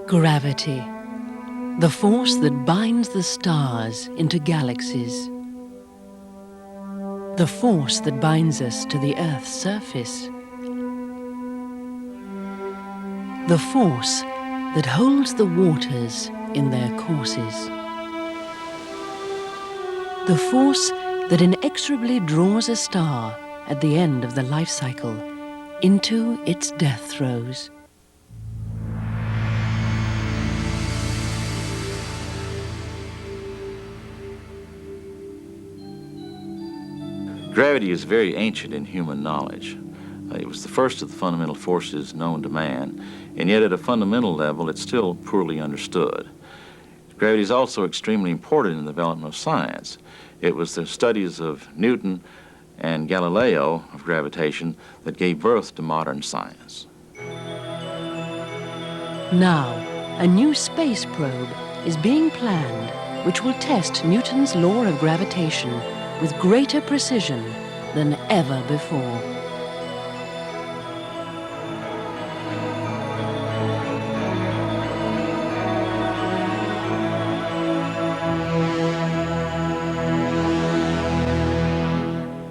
Gravity, the force that binds the stars into galaxies. The force that binds us to the Earth's surface. The force that holds the waters in their courses. The force that inexorably draws a star at the end of the life cycle into its death throes. Gravity is very ancient in human knowledge. It was the first of the fundamental forces known to man, and yet at a fundamental level it's still poorly understood. Gravity is also extremely important in the development of science. It was the studies of Newton and Galileo of gravitation that gave birth to modern science. Now, a new space probe is being planned which will test Newton's law of gravitation with greater precision than ever before.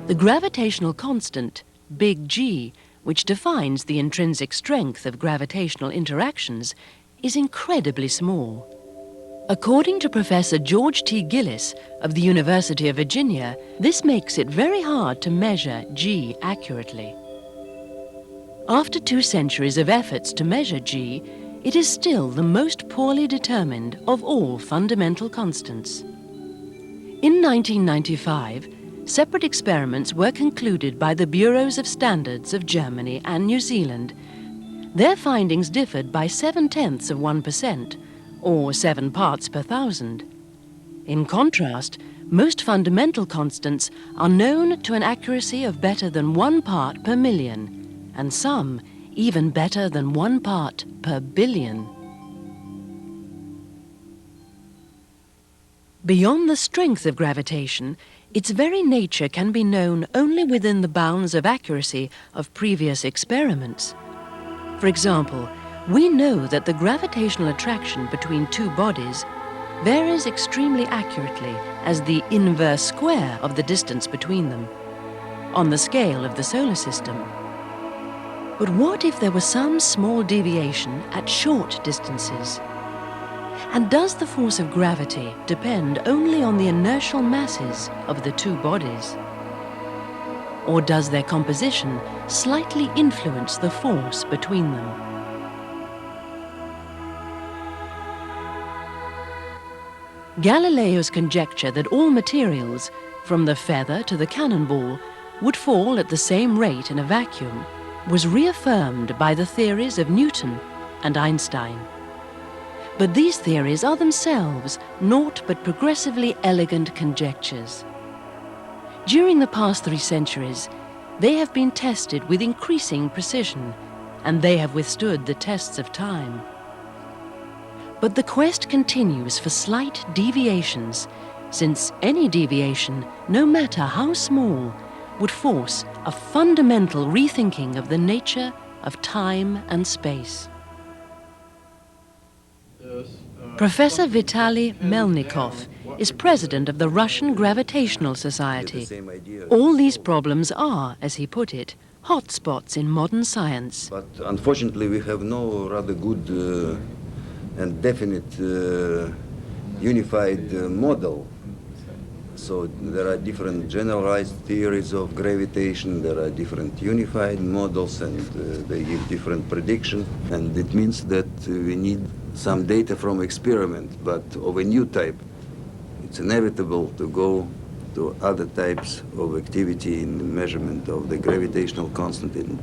The gravitational constant, big G, which defines the intrinsic strength of gravitational interactions, is incredibly small. According to Professor George T. Gillis of the University of Virginia, this makes it very hard to measure G accurately. After 2 centuries of efforts to measure G, it is still the most poorly determined of all fundamental constants. In 1995, separate experiments were concluded by the Bureaus of Standards of Germany and New Zealand. Their findings differed by 0.7%, or 7 parts per thousand. In contrast, most fundamental constants are known to an accuracy of better than 1 part per million, and some even better than 1 part per billion. Beyond the strength of gravitation, its very nature can be known only within the bounds of accuracy of previous experiments. For example, we know that the gravitational attraction between 2 bodies varies extremely accurately as the inverse square of the distance between them, on the scale of the solar system. But what if there was some small deviation at short distances? And does the force of gravity depend only on the inertial masses of the 2 bodies? Or does their composition slightly influence the force between them? Galileo's conjecture that all materials, from the feather to the cannonball, would fall at the same rate in a vacuum, was reaffirmed by the theories of Newton and Einstein. But these theories are themselves naught but progressively elegant conjectures. During the past 3 centuries, they have been tested with increasing precision, and they have withstood the tests of time. But the quest continues for slight deviations, since any deviation, no matter how small, would force a fundamental rethinking of the nature of time and space. Professor Vitaly Melnikov is president of the Russian Gravitational Society. All these problems are, as he put it, hotspots in modern science. But unfortunately, we have no rather good and definite unified model. So there are different generalized theories of gravitation, there are different unified models, and they give different predictions. And it means that we need some data from experiment, but of a new type. It's inevitable to go to other types of activity in the measurement of the gravitational constant and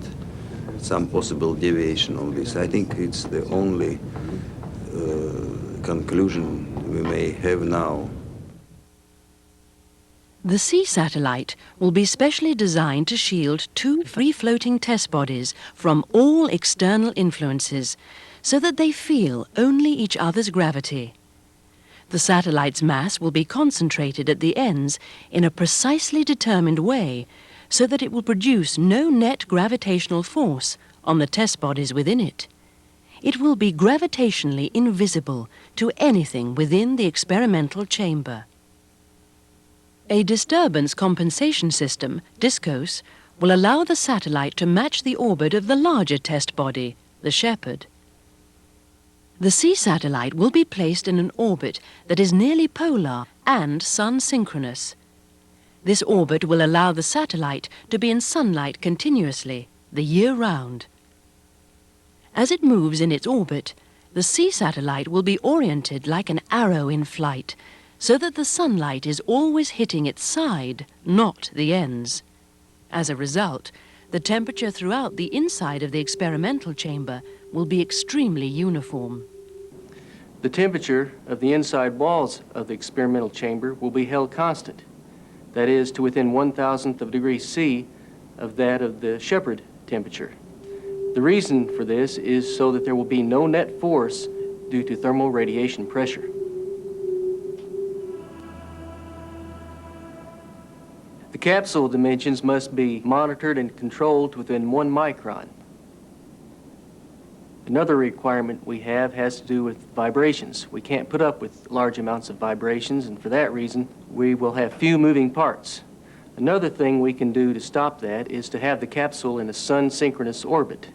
some possible deviation of this. I think it's the only conclusion we may have now. The sea satellite will be specially designed to shield 2 free-floating test bodies from all external influences, so that they feel only each other's gravity. The satellite's mass will be concentrated at the ends in a precisely determined way, so that it will produce no net gravitational force on the test bodies within it. it will be gravitationally invisible to anything within the experimental chamber. A disturbance compensation system, DISCOS, will allow the satellite to match the orbit of the larger test body, the Shepherd. The sea satellite will be placed in an orbit that is nearly polar and sun-synchronous. This orbit will allow the satellite to be in sunlight continuously, the year round. As it moves in its orbit, the sea satellite will be oriented like an arrow in flight, so that the sunlight is always hitting its side, not the ends. As a result, the temperature throughout the inside of the experimental chamber will be extremely uniform. The temperature of the inside walls of the experimental chamber will be held constant, that is, to within 1,000th of a degree C of that of the Shepherd temperature. The reason for this is so that there will be no net force due to thermal radiation pressure. The capsule dimensions must be monitored and controlled within 1 micron. Another requirement we have has to do with vibrations. We can't put up with large amounts of vibrations, and for that reason, we will have few moving parts. Another thing we can do to stop that is to have the capsule in a sun-synchronous orbit.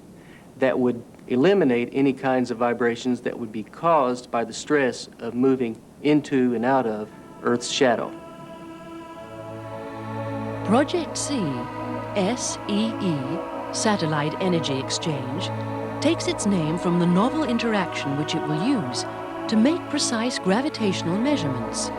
That would eliminate any kinds of vibrations that would be caused by the stress of moving into and out of Earth's shadow. Project C, SEE, Satellite Energy Exchange, takes its name from the novel interaction which it will use to make precise gravitational measurements.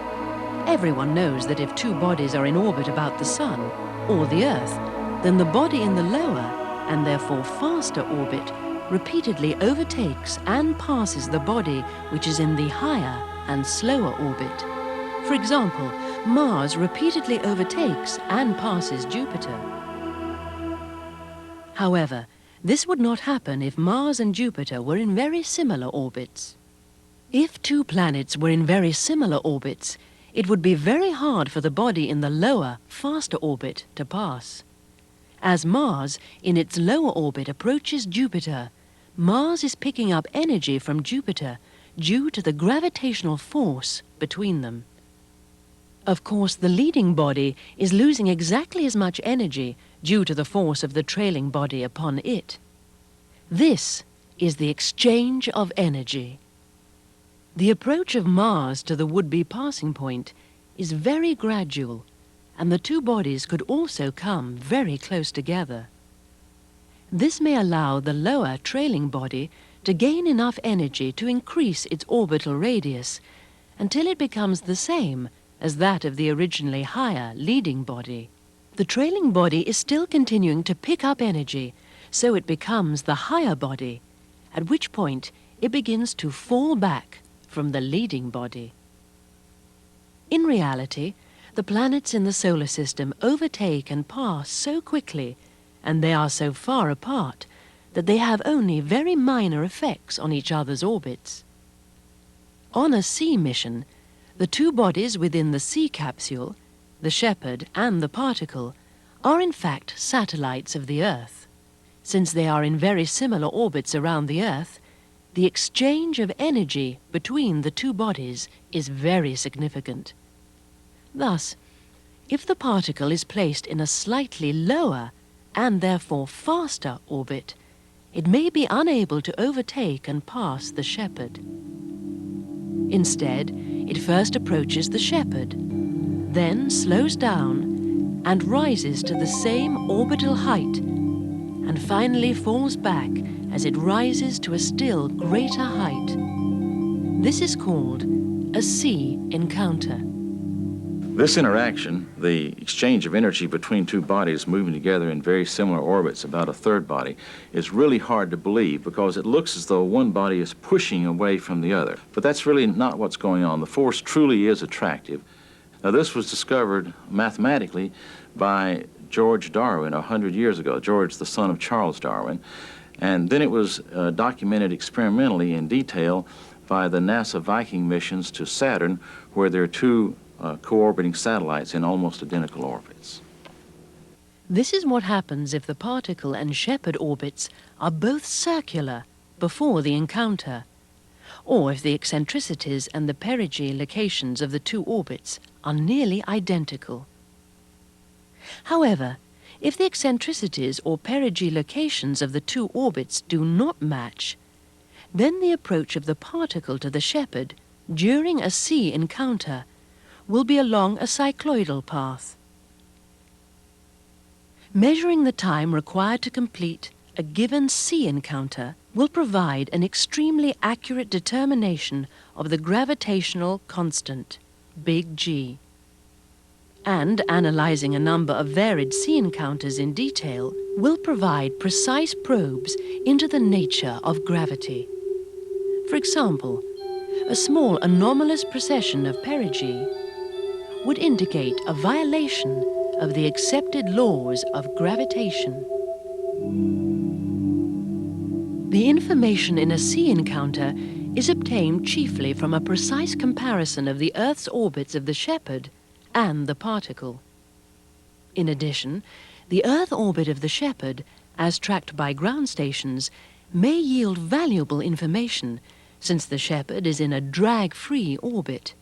Everyone knows that if two bodies are in orbit about the Sun, or the Earth, then the body in the lower, and therefore faster orbit, repeatedly overtakes and passes the body which is in the higher and slower orbit. For example, Mars repeatedly overtakes and passes Jupiter. However, this would not happen if Mars and Jupiter were in very similar orbits. If two planets were in very similar orbits, it would be very hard for the body in the lower, faster orbit to pass. As Mars, in its lower orbit, approaches Jupiter, Mars is picking up energy from Jupiter due to the gravitational force between them. Of course, the leading body is losing exactly as much energy due to the force of the trailing body upon it. This is the exchange of energy. The approach of Mars to the would-be passing point is very gradual, and the two bodies could also come very close together. This may allow the lower trailing body to gain enough energy to increase its orbital radius until it becomes the same as that of the originally higher leading body. The trailing body is still continuing to pick up energy, so it becomes the higher body, at which point it begins to fall back from the leading body. In reality, the planets in the solar system overtake and pass so quickly, and they are so far apart, that they have only very minor effects on each other's orbits. On a sea mission, the two bodies within the sea capsule, the Shepherd and the Particle, are in fact satellites of the Earth. Since they are in very similar orbits around the Earth, the exchange of energy between the two bodies is very significant. Thus, if the Particle is placed in a slightly lower and therefore faster orbit, it may be unable to overtake and pass the Shepherd. Instead, it first approaches the Shepherd, then slows down and rises to the same orbital height, and finally falls back as it rises to a still greater height. This is called a sea encounter. This interaction, the exchange of energy between two bodies moving together in very similar orbits about a third body, is really hard to believe because it looks as though one body is pushing away from the other. But that's really not what's going on. The force truly is attractive. Now, this was discovered mathematically by George Darwin 100 years ago, George, the son of Charles Darwin. And then it was documented experimentally in detail by the NASA Viking missions to Saturn, where there are two co-orbiting satellites in almost identical orbits. This is what happens if the Particle and Shepherd orbits are both circular before the encounter, or if the eccentricities and the perigee locations of the two orbits are nearly identical. However, if the eccentricities or perigee locations of the two orbits do not match, then the approach of the particle to the shepherd during a C encounter will be along a cycloidal path. Measuring the time required to complete a given C encounter will provide an extremely accurate determination of the gravitational constant, big G. And analyzing a number of varied C encounters in detail will provide precise probes into the nature of gravity. For example, a small anomalous precession of perigee would indicate a violation of the accepted laws of gravitation. The information in a C encounter is obtained chiefly from a precise comparison of the Earth's orbits of the shepherd and the particle. In addition, the Earth orbit of the shepherd, as tracked by ground stations, may yield valuable information since the shepherd is in a drag-free orbit.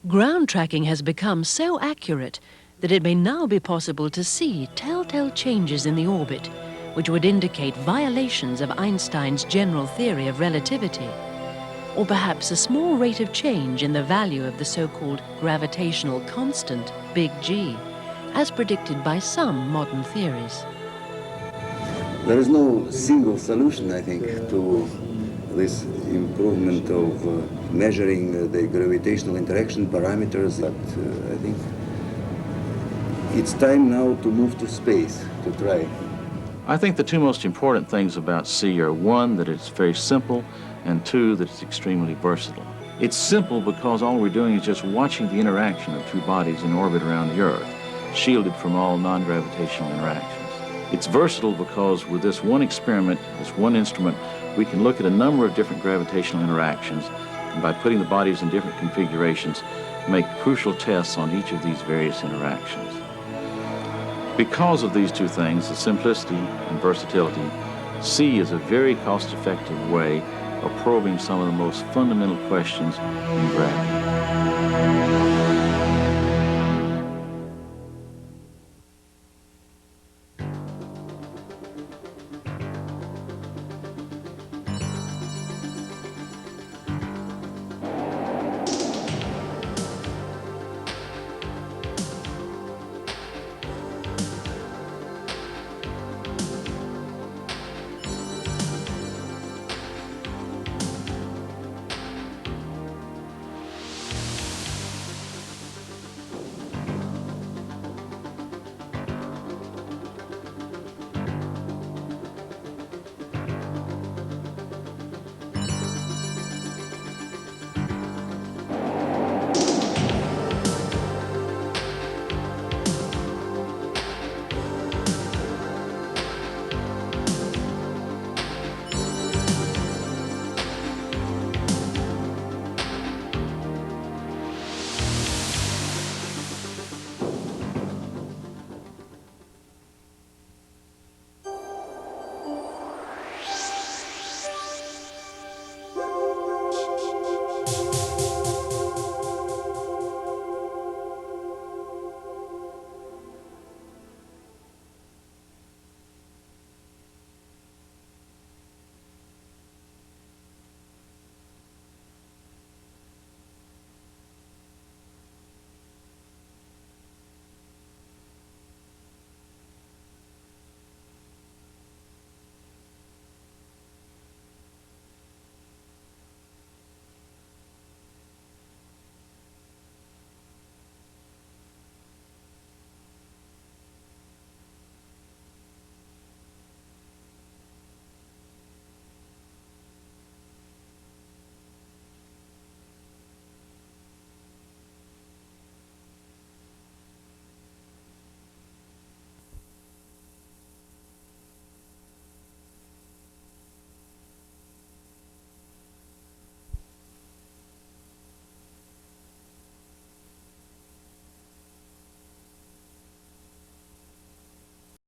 Ground tracking has become so accurate that it may now be possible to see telltale changes in the orbit which would indicate violations of Einstein's general theory of relativity, or perhaps a small rate of change in the value of the so-called gravitational constant, big G, as predicted by some modern theories. There is no single solution, I think, to this improvement of measuring the gravitational interaction parameters, but I think it's time now to move to space, to try. I think the two most important things about C are, one, that it's very simple, and two, that it's extremely versatile. It's simple because all we're doing is just watching the interaction of two bodies in orbit around the Earth, shielded from all non-gravitational interactions. It's versatile because with this one experiment, this one instrument, we can look at a number of different gravitational interactions, and by putting the bodies in different configurations, make crucial tests on each of these various interactions. Because of these two things, the simplicity and versatility, C is a very cost-effective way of probing some of the most fundamental questions in gravity.